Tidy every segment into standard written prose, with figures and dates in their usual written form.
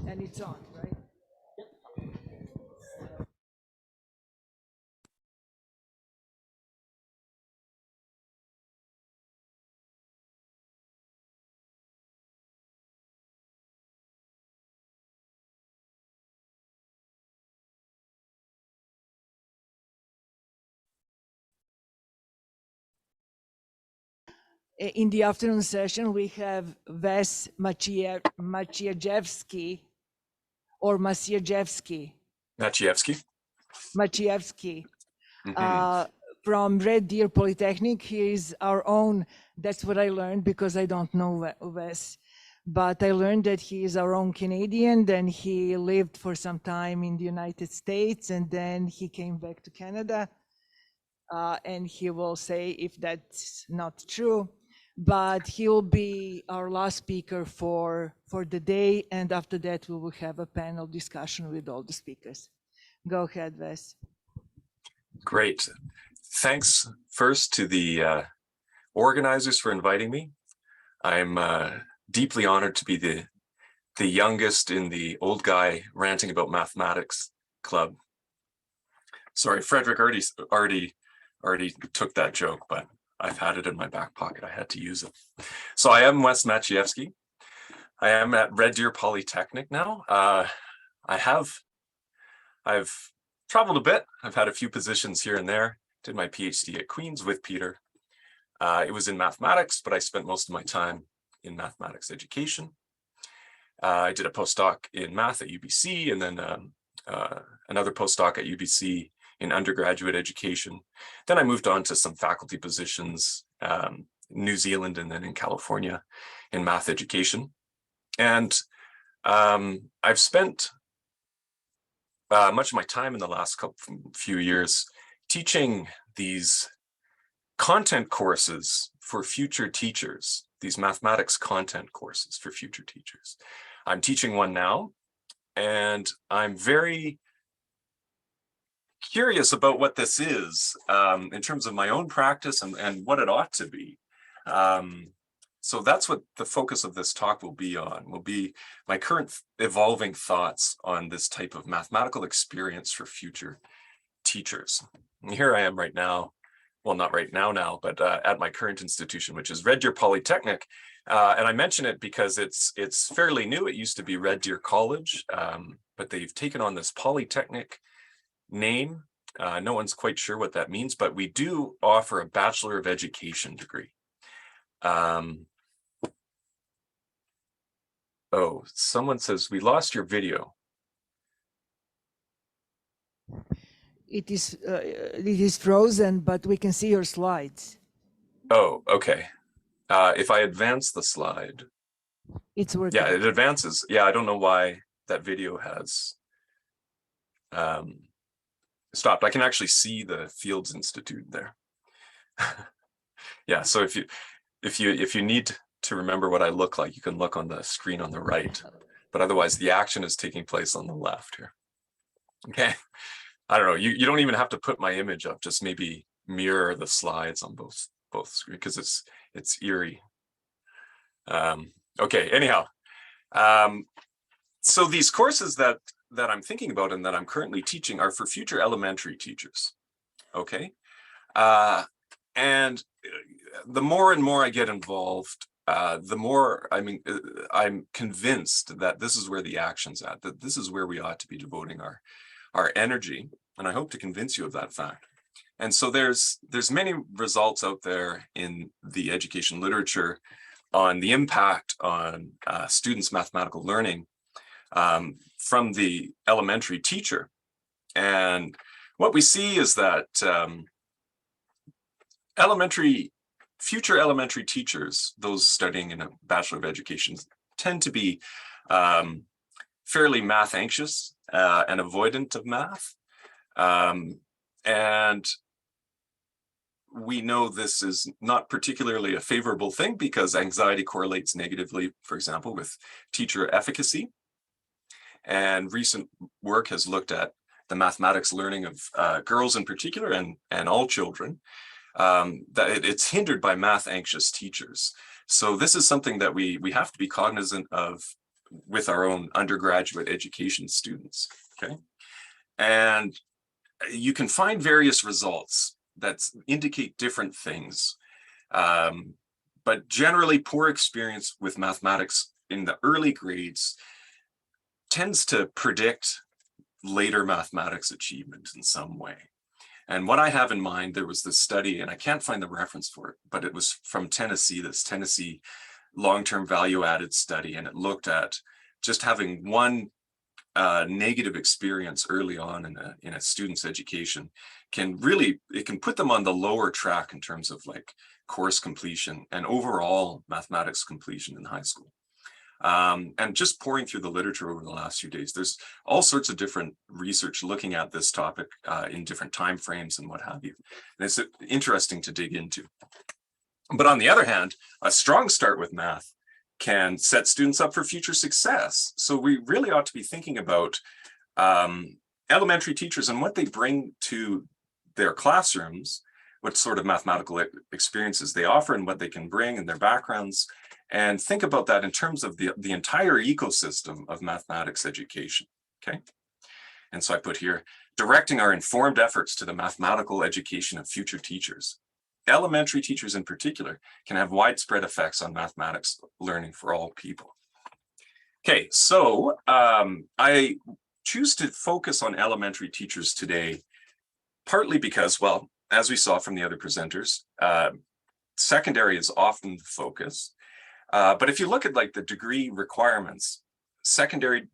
And it's on, right? In the afternoon session, we have Maciejewski or Maciejewski. Maciejewski. Maciejewski. Mm-hmm. From Red Deer Polytechnic. He is our own, that's what I learned because I don't know Wes, but I learned that he is our own Canadian, then he lived for some time in the United States, and then he came back to Canada, and he will say if that's not true, but he will be our last speaker for the day, and after that we will have a panel discussion with all the speakers. Go ahead, Wes. Great. Thanks first to the organizers for inviting me. I'm deeply honored to be the youngest in the old guy ranting about mathematics club. Sorry, Frederick already took that joke, but I've had it in my back pocket. I had to use it. So I am Wes Maciejewski. I am at Red Deer Polytechnic now. I've traveled a bit. I've had a few positions here and there. Did my PhD at Queen's with Peter. It was in mathematics, but I spent most of my time in mathematics education. I did a postdoc in math at UBC, and then another postdoc at UBC in undergraduate education. Then I moved on to some faculty positions, New Zealand and then in California in math education. And I've spent much of my time in the last few years teaching these content courses for future teachers, these mathematics content courses for future teachers. I'm teaching one now, and I'm very curious about what this is in terms of my own practice and what it ought to be. So that's what the focus of this talk will be my current evolving thoughts on this type of mathematical experience for future teachers. And here I am right now, well, not right now, but at my current institution, which is Red Deer Polytechnic. And I mention it because it's fairly new. It used to be Red Deer College, but they've taken on this Polytechnic name. No one's quite sure what that means, but we do offer a Bachelor of Education degree. Oh, someone says, we lost your video. It is frozen, but we can see your slides. Oh, okay. If I advance the slide. It's working. Yeah, it advances. Yeah, I don't know why that video has stopped. I can actually see the Fields Institute there. Yeah, so if you need to remember what I look like, you can look on the screen on the right, but otherwise the action is taking place on the left here. Okay, I don't know, you don't even have to put my image up, just maybe mirror the slides on both screens, because it's eerie. Okay, anyhow, so these courses that I'm thinking about and that I'm currently teaching are for future elementary teachers. Okay, and the more and more I get involved, the more, I'm convinced that this is where the action's at, that this is where we ought to be devoting our energy, and I hope to convince you of that fact. And so there's many results out there in the education literature on the impact on students' mathematical learning from the elementary teacher. And what we see is that future elementary teachers, those studying in a Bachelor of Education, tend to be fairly math anxious and avoidant of math. And we know this is not particularly a favorable thing because anxiety correlates negatively, for example, with teacher efficacy. And recent work has looked at the mathematics learning of girls in particular and all children, that it's hindered by math anxious teachers. So this is something that we have to be cognizant of with our own undergraduate education students, okay? And you can find various results that indicate different things. But generally, poor experience with mathematics in the early grades tends to predict later mathematics achievement in some way. And what I have in mind, there was this study, and I can't find the reference for it, but it was from Tennessee, this Tennessee long-term value added study, and it looked at just having one negative experience early on in a student's education can really, it can put them on the lower track in terms of like course completion and overall mathematics completion in high school. And just pouring through the literature over the last few days, there's all sorts of different research looking at this topic in different time frames and what have you. And it's interesting to dig into. But on the other hand, a strong start with math can set students up for future success. So we really ought to be thinking about elementary teachers and what they bring to their classrooms, what sort of mathematical experiences they offer and what they can bring and their backgrounds, and think about that in terms of the entire ecosystem of mathematics education, okay? And so I put here, directing our informed efforts to the mathematical education of future teachers. Elementary teachers in particular can have widespread effects on mathematics learning for all people. Okay, so I choose to focus on elementary teachers today, partly because, well, as we saw from the other presenters, secondary is often the focus. But if you look at like the degree requirements, secondary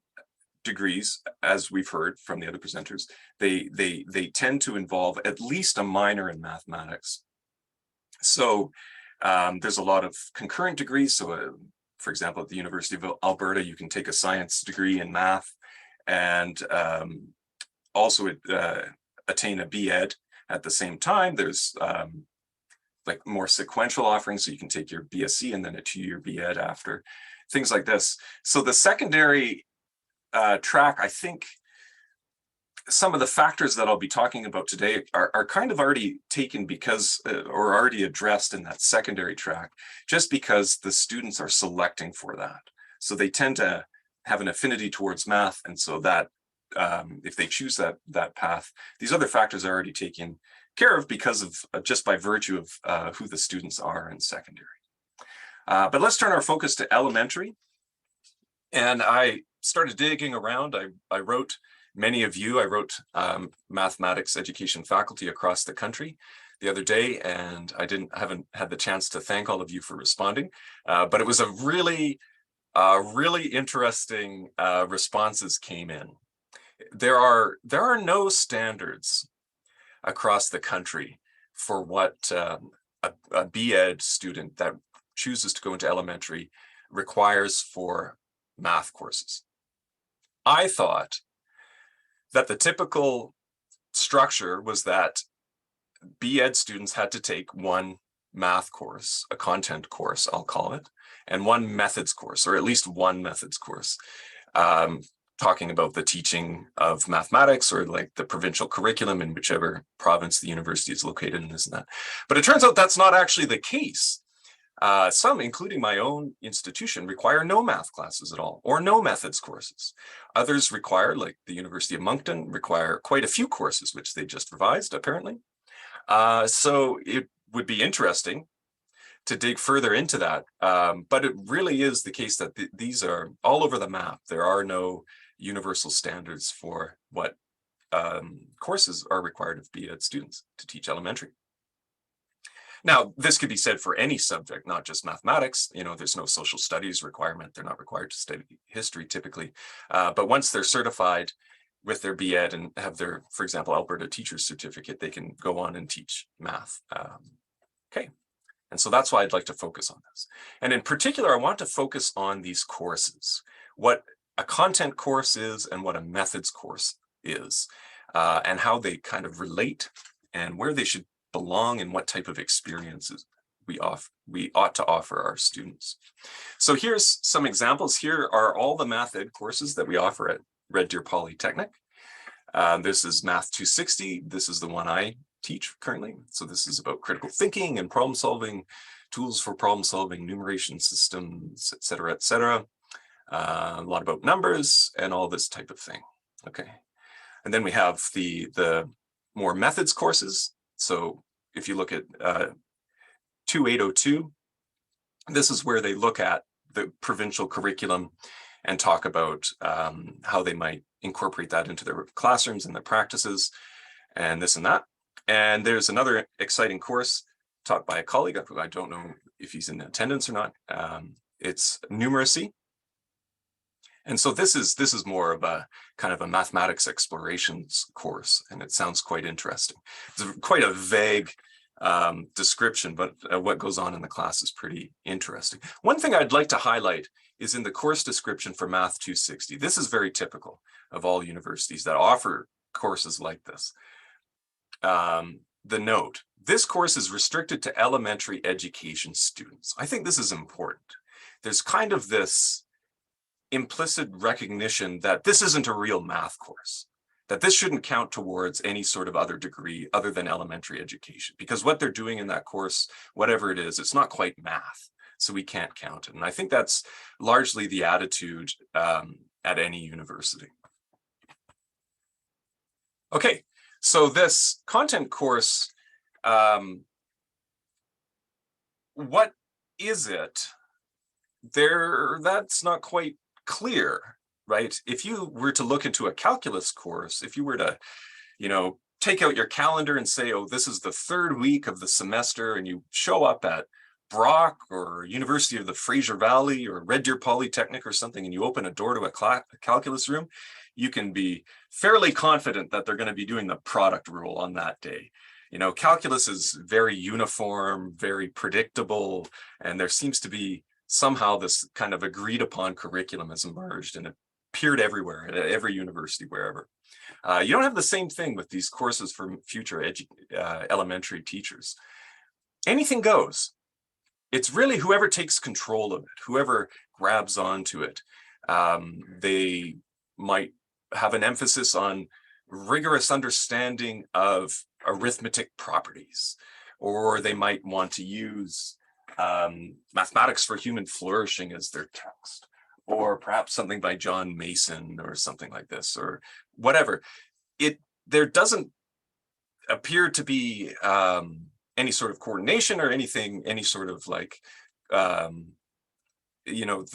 degrees, as we've heard from the other presenters, they tend to involve at least a minor in mathematics. So there's a lot of concurrent degrees. So for example, at the University of Alberta, you can take a science degree in math and also attain a B.Ed at the same time. There's like more sequential offerings, so you can take your BSc and then a 2-year B.Ed after, things like this. So the secondary track, I think some of the factors that I'll be talking about today are kind of already taken because, or already addressed in that secondary track, just because the students are selecting for that. So they tend to have an affinity towards math, and so that if they choose that path, these other factors are already taken care of because of just by virtue of who the students are in secondary. But let's turn our focus to elementary. And I started digging around. I wrote many of you, I wrote mathematics education faculty across the country the other day, and I haven't had the chance to thank all of you for responding. But it was a really interesting responses came in. There are no standards across the country for what a B.Ed student that chooses to go into elementary requires for math courses. I thought that the typical structure was that B.Ed students had to take one math course, a content course, I'll call it, and one methods course, or at least one methods course, talking about the teaching of mathematics or like the provincial curriculum in whichever province the university is located in, this and that. But it turns out that's not actually the case. Some, including my own institution, require no math classes at all, or no methods courses. Others require, like the University of Moncton, require quite a few courses, which they just revised, apparently. So it would be interesting to dig further into that. But it really is the case that these are all over the map. There are no universal standards for what courses are required of B.Ed students to teach elementary. Now, this could be said for any subject, not just mathematics. You know, there's no social studies requirement. They're not required to study history typically. But once they're certified with their B.Ed and have their, for example, Alberta teacher's certificate, they can go on and teach math. Okay. And so that's why I'd like to focus on this. And in particular, I want to focus on these courses, what a content course is and what a methods course is, and how they kind of relate and where they should belong and what type of experiences we ought to offer our students. So here's some examples. Here are all the math ed courses that we offer at Red Deer Polytechnic. This is Math 260. This is the one I teach currently. So this is about critical thinking and problem solving, tools for problem solving, numeration systems, et cetera, et cetera. a lot about numbers and all this type of thing. Okay. And then we have the more methods courses. So if you look at 2802, this is where they look at the provincial curriculum and talk about how they might incorporate that into their classrooms and their practices and this and that. And there's another exciting course taught by a colleague, who I don't know if he's in attendance or not. It's numeracy. And so this is more of a kind of a mathematics explorations course, and it sounds quite interesting. It's quite a vague description, but what goes on in the class is pretty interesting. One thing I'd like to highlight is in the course description for Math 260. This is very typical of all universities that offer courses like this. The note, this course is restricted to elementary education students. I think this is important. There's kind of this implicit recognition that this isn't a real math course, that this shouldn't count towards any sort of other degree other than elementary education, because what they're doing in that course, whatever it is, it's not quite math, so we can't count it. And I think that's largely the attitude at any university. Okay, so this content course, what is it? That's not quite clear, right? If you were to look into a calculus course, if you were to, take out your calendar and say, oh, this is the third week of the semester, and you show up at Brock or University of the Fraser Valley or Red Deer Polytechnic or something, and you open a door to a calculus room, you can be fairly confident that they're going to be doing the product rule on that day. Calculus is very uniform, very predictable, and there seems to be somehow this kind of agreed upon curriculum has emerged and it appeared everywhere, at every university, wherever. You don't have the same thing with these courses for future elementary teachers. Anything goes. It's really whoever takes control of it, whoever grabs onto it. They might have an emphasis on rigorous understanding of arithmetic properties, or they might want to use Mathematics for Human Flourishing as their text, or perhaps something by John Mason or something like this, or whatever. There doesn't appear to be any sort of coordination or anything, any sort of like, the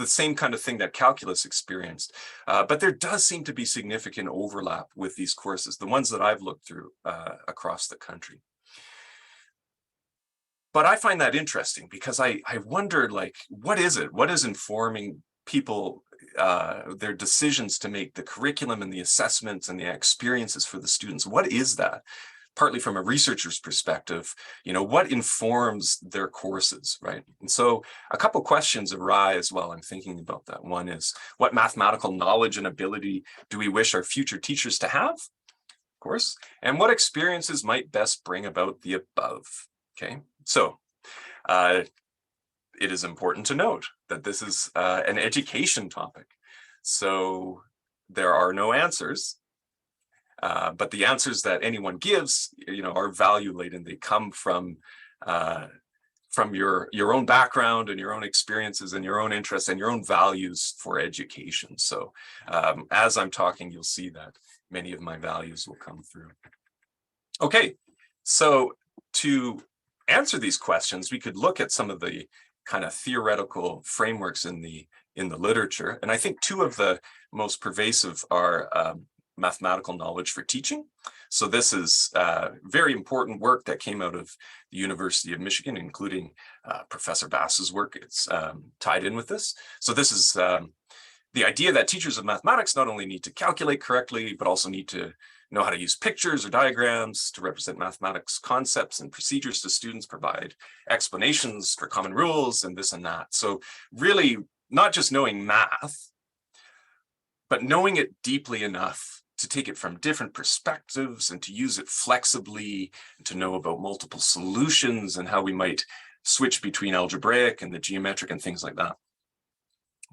same kind of thing that calculus experienced. But there does seem to be significant overlap with these courses, the ones that I've looked through across the country. But I find that interesting because I wondered, like, what is it? What is informing people, their decisions to make the curriculum and the assessments and the experiences for the students? What is that? Partly from a researcher's perspective, what informs their courses, right? And so a couple questions arise while I'm thinking about that. One is, what mathematical knowledge and ability do we wish our future teachers to have? Of course. And what experiences might best bring about the above? Okay, so it is important to note that this is an education topic. So there are no answers. But the answers that anyone gives, are value-laden. They come from your own background and your own experiences and your own interests and your own values for education. So as I'm talking, you'll see that many of my values will come through. Okay, so to answer these questions, we could look at some of the kind of theoretical frameworks in the literature. And I think two of the most pervasive are mathematical knowledge for teaching. So this is very important work that came out of the University of Michigan, including Professor Bass's work. It's tied in with this. So this is the idea that teachers of mathematics not only need to calculate correctly, but also need to know how to use pictures or diagrams to represent mathematics concepts and procedures to students, provide explanations for common rules and this and that. So really not just knowing math, but knowing it deeply enough to take it from different perspectives and to use it flexibly, and to know about multiple solutions and how we might switch between algebraic and the geometric and things like that.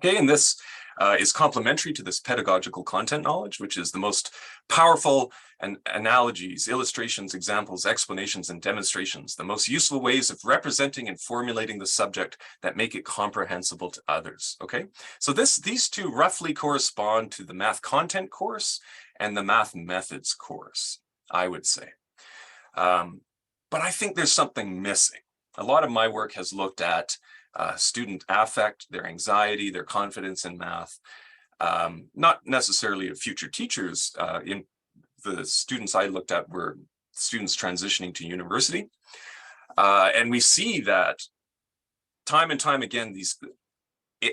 Okay, and this is complementary to this pedagogical content knowledge, which is the most powerful and analogies, illustrations, examples, explanations, and demonstrations, the most useful ways of representing and formulating the subject that make it comprehensible to others, okay? So these two roughly correspond to the math content course and the math methods course, I would say. But I think there's something missing. A lot of my work has looked at student affect, their anxiety, their confidence in math, not necessarily of future teachers. In the students I looked at were students transitioning to university. And we see that time and time again, these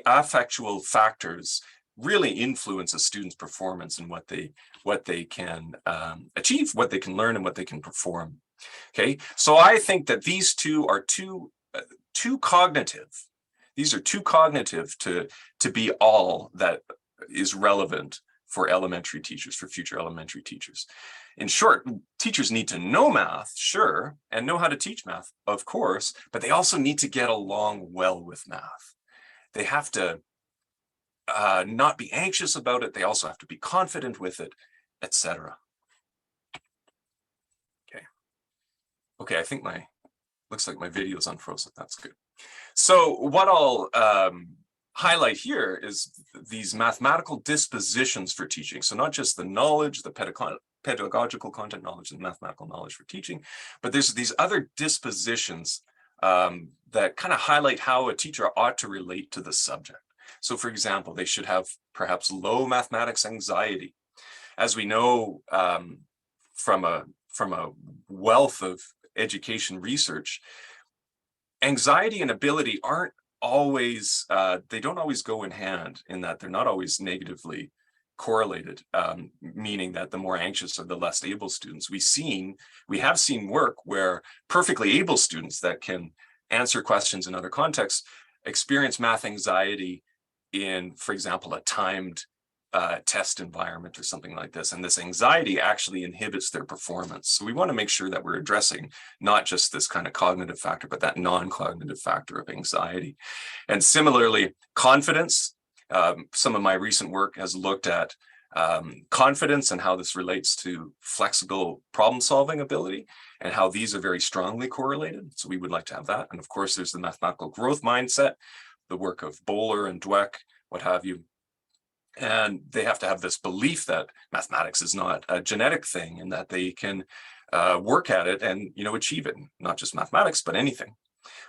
affectual factors really influence a student's performance and what they can achieve, what they can learn, and what they can perform. Okay, so I think that these two are too cognitive. These are too cognitive to be all that is relevant for elementary teachers, for future elementary teachers. In short, teachers need to know math, sure, and know how to teach math, of course, but they also need to get along well with math. They have to not be anxious about it. They also have to be confident with it, etc. Okay, I think looks like my video's unfrozen. That's good. So what I'll highlight here is these mathematical dispositions for teaching. So not just the knowledge, the pedagogical content knowledge and mathematical knowledge for teaching, but there's these other dispositions that kind of highlight how a teacher ought to relate to the subject. So for example, they should have perhaps low mathematics anxiety. As we know from a wealth of education research, anxiety and ability aren't always, they don't always go in hand, in that they're not always negatively correlated, meaning that the more anxious or the less able students. We have seen work where perfectly able students that can answer questions in other contexts experience math anxiety in, for example, a timed test environment or something like this. And this anxiety actually inhibits their performance. So we want to make sure that we're addressing not just this kind of cognitive factor, but that non-cognitive factor of anxiety. And similarly, confidence. Some of my recent work has looked at confidence and how this relates to flexible problem-solving ability and how these are very strongly correlated. So we would like to have that. And of course, there's the mathematical growth mindset, the work of Bowler and Dweck, what have you. And they have to have this belief that mathematics is not a genetic thing and that they can work at it and, achieve it, not just mathematics, but anything.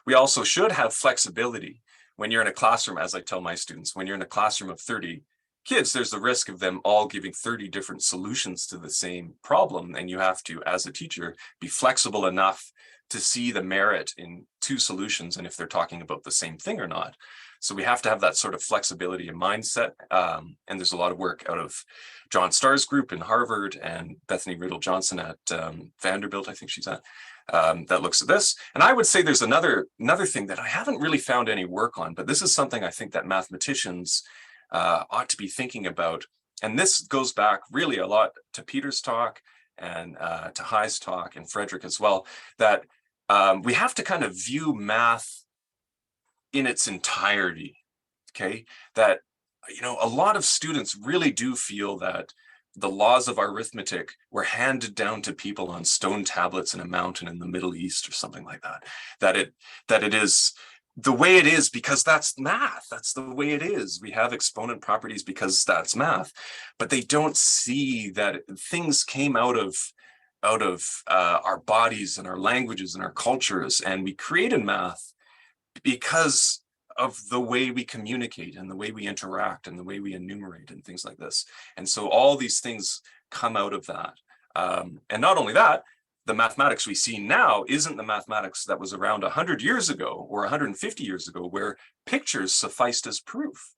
We also should have flexibility. When you're in a classroom, as I tell my students, when you're in a classroom of 30 kids, there's the risk of them all giving 30 different solutions to the same problem. And you have to, as a teacher, be flexible enough to see the merit in two solutions and if they're talking about the same thing or not. So we have to have that sort of flexibility and mindset. And there's a lot of work out of John Starr's group in Harvard and Bethany Riddle Johnson at Vanderbilt, I think she's at, that looks at this. And I would say there's another thing that I haven't really found any work on, but this is something I think that mathematicians ought to be thinking about. And this goes back really a lot to Peter's talk and to High's talk and Frederick as well, that we have to kind of view math in its entirety, okay? That, a lot of students really do feel that the laws of arithmetic were handed down to people on stone tablets in a mountain in the Middle East or something like that. That it is the way it is because that's math. That's the way it is. We have exponent properties because that's math, but they don't see that things came out of our bodies and our languages and our cultures, and we created math because of the way we communicate and the way we interact and the way we enumerate and things like this. And so all these things come out of that. And not only that, the mathematics we see now isn't the mathematics that was around 100 years ago or 150 years ago, where pictures sufficed as proof.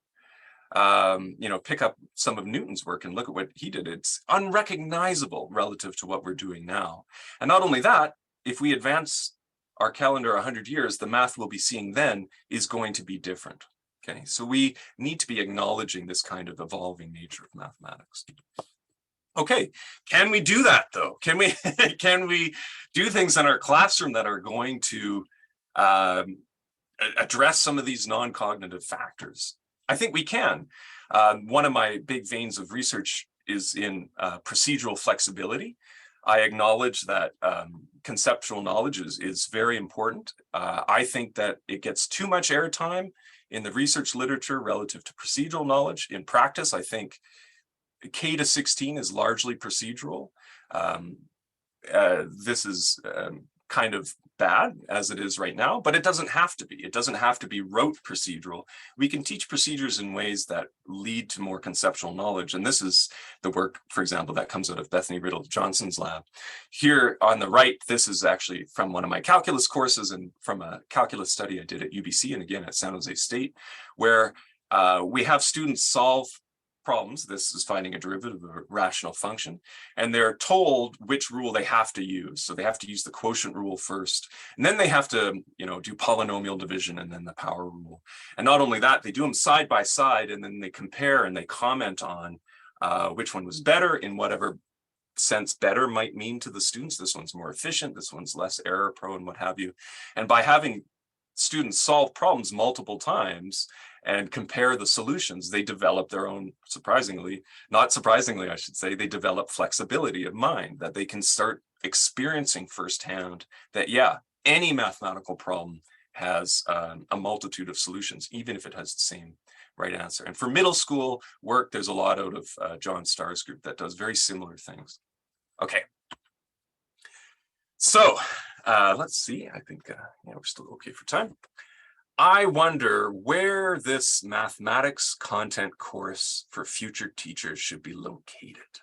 Pick up some of Newton's work and look at what he did. It's unrecognizable relative to what we're doing now. And not only that, if we advance our calendar 100 years, the math we'll be seeing then is going to be different. Okay, so we need to be acknowledging this kind of evolving nature of mathematics. Okay, can we do that though? Can we do things in our classroom that are going to address some of these non-cognitive factors? I think we can. One of my big veins of research is in procedural flexibility. I acknowledge that conceptual knowledge is very important. I think that it gets too much airtime in the research literature relative to procedural knowledge. In practice, I think K to 16 is largely procedural. This is kind of bad as it is right now, but it doesn't have to be. It doesn't have to be rote procedural. We can teach procedures in ways that lead to more conceptual knowledge. And this is the work, for example, that comes out of Bethany Riddle Johnson's lab. Here on the right, this is actually from one of my calculus courses and from a calculus study I did at UBC and again at San Jose State, where we have students solve problems. This is finding a derivative of a rational function, and they're told which rule they have to use. So they have to use the quotient rule first, and then they have to, do polynomial division and then the power rule. And not only that, they do them side by side, and then they compare and they comment on which one was better in whatever sense better might mean to the students. This one's more efficient, this one's less error prone, what have you. And by having students solve problems multiple times and compare the solutions, they develop their own, not surprisingly, I should say, they develop flexibility of mind, that they can start experiencing firsthand that, yeah, any mathematical problem has a multitude of solutions, even if it has the same right answer. And for middle school work, there's a lot out of John Starr's group that does very similar things. Okay. So let's see, I think we're still okay for time. I wonder where this mathematics content course for future teachers should be located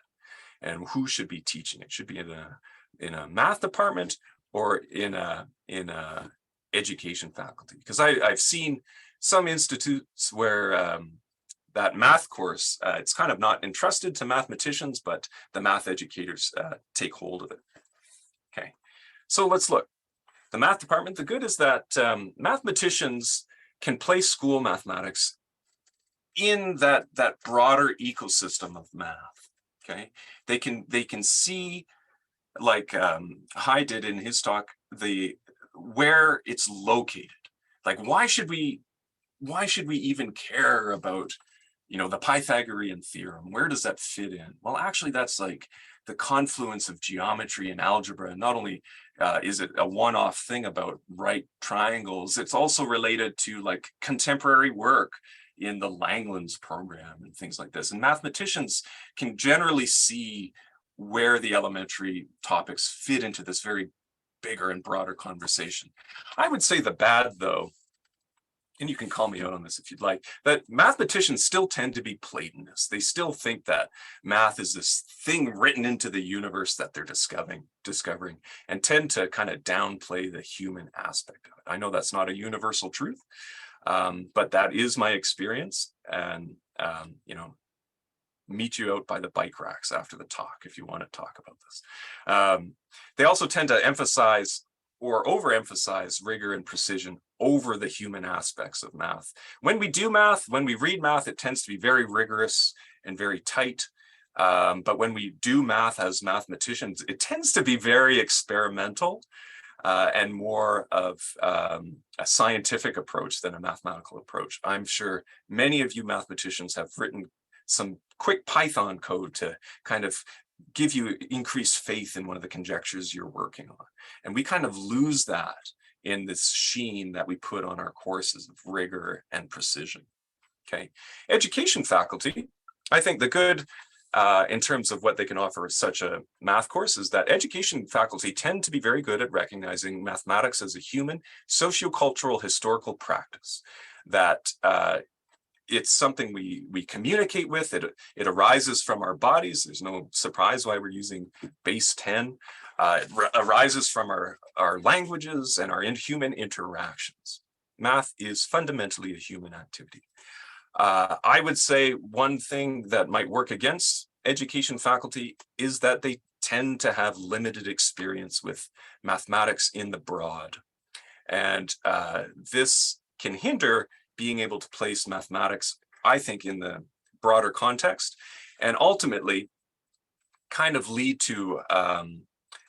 and who should be teaching it. Should be in a math department or in a education faculty, because I've seen some institutes where that math course, it's kind of not entrusted to mathematicians, but the math educators take hold of it. Okay, so let's look. The math department, the good is that mathematicians can place school mathematics in that broader ecosystem of math. Okay, they can see, like Hai did in his talk, where it's located. Like, why should we even care about the Pythagorean theorem? Where does that fit in? Well, actually, that's like the confluence of geometry and algebra. And not only is it a one-off thing about right triangles, it's also related to like contemporary work in the Langlands program and things like this. And mathematicians can generally see where the elementary topics fit into this very bigger and broader conversation. I would say the bad, though, and you can call me out on this if you'd like, that mathematicians still tend to be Platonists. They still think that math is this thing written into the universe that they're discovering, and tend to kind of downplay the human aspect of it. I know that's not a universal truth, but that is my experience. And, meet you out by the bike racks after the talk if you want to talk about this. They also tend to emphasize or overemphasize rigor and precision over the human aspects of math. When we do math, when we read math, it tends to be very rigorous and very tight. But when we do math as mathematicians, it tends to be very experimental and more of a scientific approach than a mathematical approach. I'm sure many of you mathematicians have written some quick Python code to kind of give you increased faith in one of the conjectures you're working on. And we kind of lose that in this sheen that we put on our courses of rigor and precision. Okay, education faculty, I think the good in terms of what they can offer such a math course is that education faculty tend to be very good at recognizing mathematics as a human, sociocultural, historical practice, that it's something we communicate with. It arises from our bodies. There's no surprise why we're using base 10. It arises from our languages and our human interactions. Math is fundamentally a human activity. I would say one thing that might work against education faculty is that they tend to have limited experience with mathematics in the broad. And this can hinder being able to place mathematics, I think, in the broader context, and ultimately kind of lead to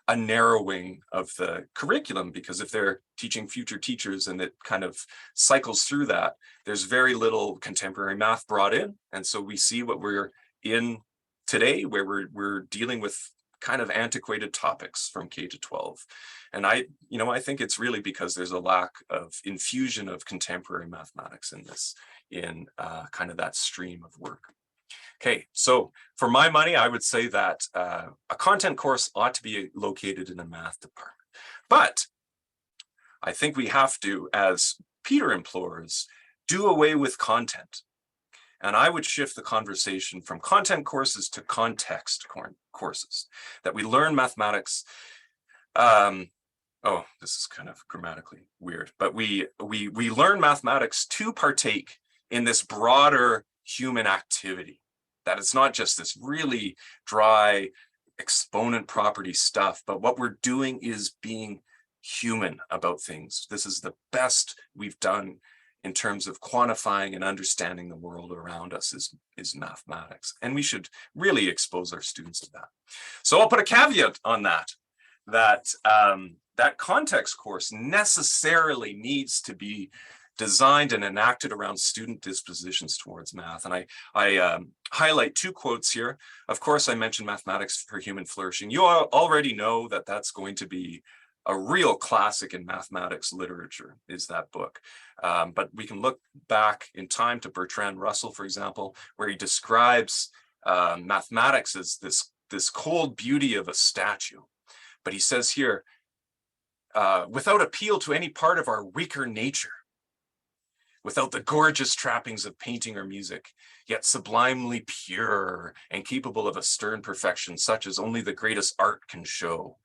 a narrowing of the curriculum, because if they're teaching future teachers and it kind of cycles through that, there's very little contemporary math brought in. And so we see what we're in today, where we're dealing with kind of antiquated topics from K to 12. And I think it's really because there's a lack of infusion of contemporary mathematics in this, in kind of that stream of work. Okay, so for my money, I would say that a content course ought to be located in a math department. But I think we have to, as Peter implores, do away with content. And I would shift the conversation from content courses to context courses, that we learn mathematics. Oh, this is kind of grammatically weird, but we learn mathematics to partake in this broader human activity, that it's not just this really dry exponent property stuff, but what we're doing is being human about things. This is the best we've done in terms of quantifying and understanding the world around us is mathematics. And we should really expose our students to that. So I'll put a caveat on that, that context course necessarily needs to be designed and enacted around student dispositions towards math. And I highlight two quotes here. Of course, I mentioned Mathematics for Human Flourishing. You all already know that that's going to be a real classic in mathematics literature, is that book. But we can look back in time to Bertrand Russell, for example, where he describes mathematics as this cold beauty of a statue. But he says here, without appeal to any part of our weaker nature, without the gorgeous trappings of painting or music, yet sublimely pure and capable of a stern perfection, such as only the greatest art can show.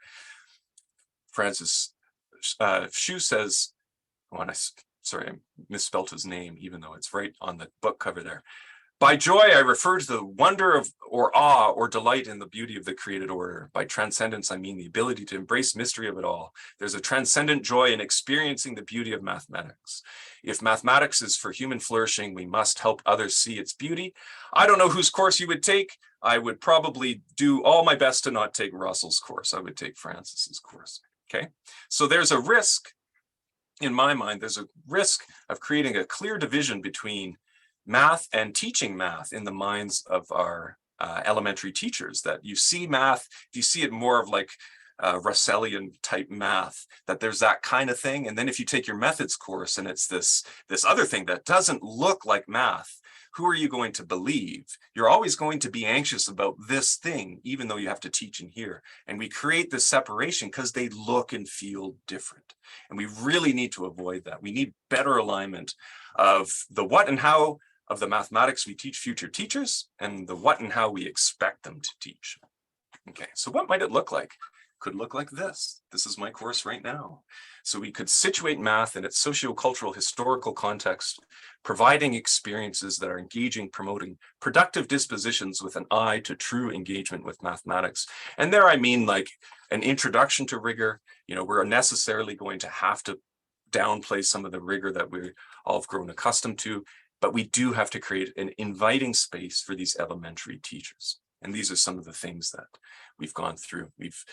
Shu says, sorry, I misspelled his name, even though it's right on the book cover there. By joy, I refer to the wonder of, or awe, or delight in the beauty of the created order. By transcendence, I mean the ability to embrace mystery of it all. There's a transcendent joy in experiencing the beauty of mathematics. If mathematics is for human flourishing, we must help others see its beauty. I don't know whose course you would take. I would probably do all my best to not take Russell's course. I would take Francis's course. Okay, so there's a risk, in my mind, there's a risk of creating a clear division between math and teaching math in the minds of our elementary teachers, that you see math, you see it more of like Russellian type math, that there's that kind of thing. And then if you take your methods course and it's this other thing that doesn't look like math, who are you going to believe? You're always going to be anxious about this thing, even though you have to teach in here. And we create this separation because they look and feel different. And we really need to avoid that. We need better alignment of the what and how of the mathematics we teach future teachers and the what and how we expect them to teach. Okay, so what might it look like? Could look like this. This is my course right now. So we could situate math in its sociocultural historical context, providing experiences that are engaging, promoting productive dispositions with an eye to true engagement with mathematics. And there I mean like an introduction to rigor. You know, we're necessarily going to have to downplay some of the rigor that we all have grown accustomed to, but we do have to create an inviting space for these elementary teachers. And these are some of the things that we've gone through. We've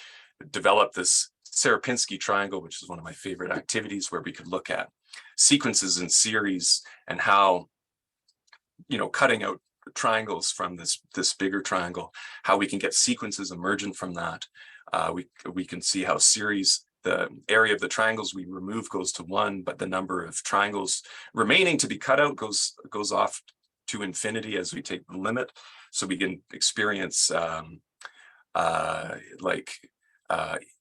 developed this Sierpinski triangle, which is one of my favorite activities, where we could look at sequences and series and how, you know, cutting out triangles from this bigger triangle, how we can get sequences emergent from that. We can see how series, the area of the triangles we remove goes to 1, but the number of triangles remaining to be cut out goes off to infinity as we take the limit. So we can experience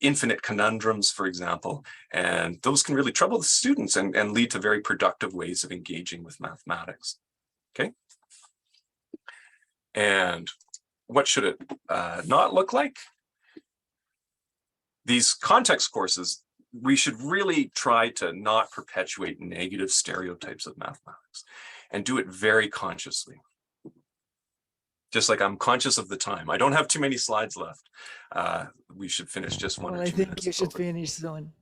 infinite conundrums, for example, and those can really trouble the students and lead to very productive ways of engaging with mathematics. Okay. And what should it not look like? These context courses, we should really try to not perpetuate negative stereotypes of mathematics and do it very consciously. Just like I'm conscious of the time. I don't have too many slides left. We should finish just one or 2 minutes. I think you should finish soon.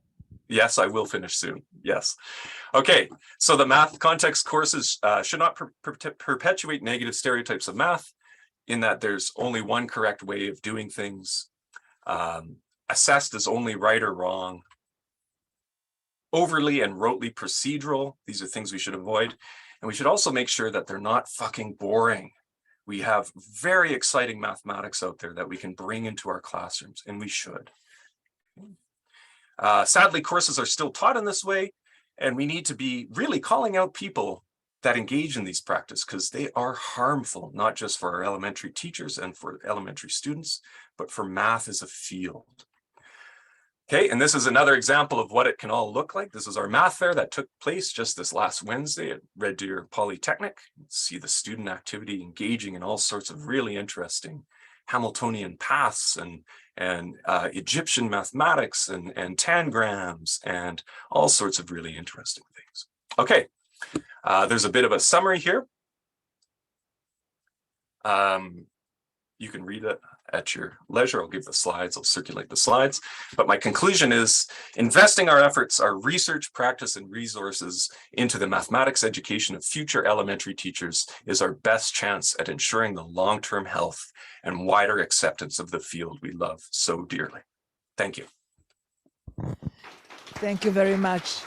Yes, I will finish soon. Yes. Okay, so the math context courses should not perpetuate negative stereotypes of math, in that there's only one correct way of doing things. assessed as only right or wrong, overly and rotely procedural. These are things we should avoid. And we should also make sure that they're not fucking boring. We have very exciting mathematics out there that we can bring into our classrooms, and we should. Sadly, courses are still taught in this way, and we need to be really calling out people that engage in these practices, because they are harmful, not just for our elementary teachers and for elementary students, but for math as a field. Okay, and this is another example of what it can all look like. This is our math fair that took place just this last Wednesday at Red Deer Polytechnic. You see the student activity engaging in all sorts of really interesting Hamiltonian paths and Egyptian mathematics and tangrams and all sorts of really interesting things. Okay, there's a bit of a summary here. You can read it at your leisure. I'll give the slides, I'll circulate the slides. But my conclusion is investing our efforts, our research, practice, and resources into the mathematics education of future elementary teachers is our best chance at ensuring the long-term health and wider acceptance of the field we love so dearly. Thank you. Thank you very much.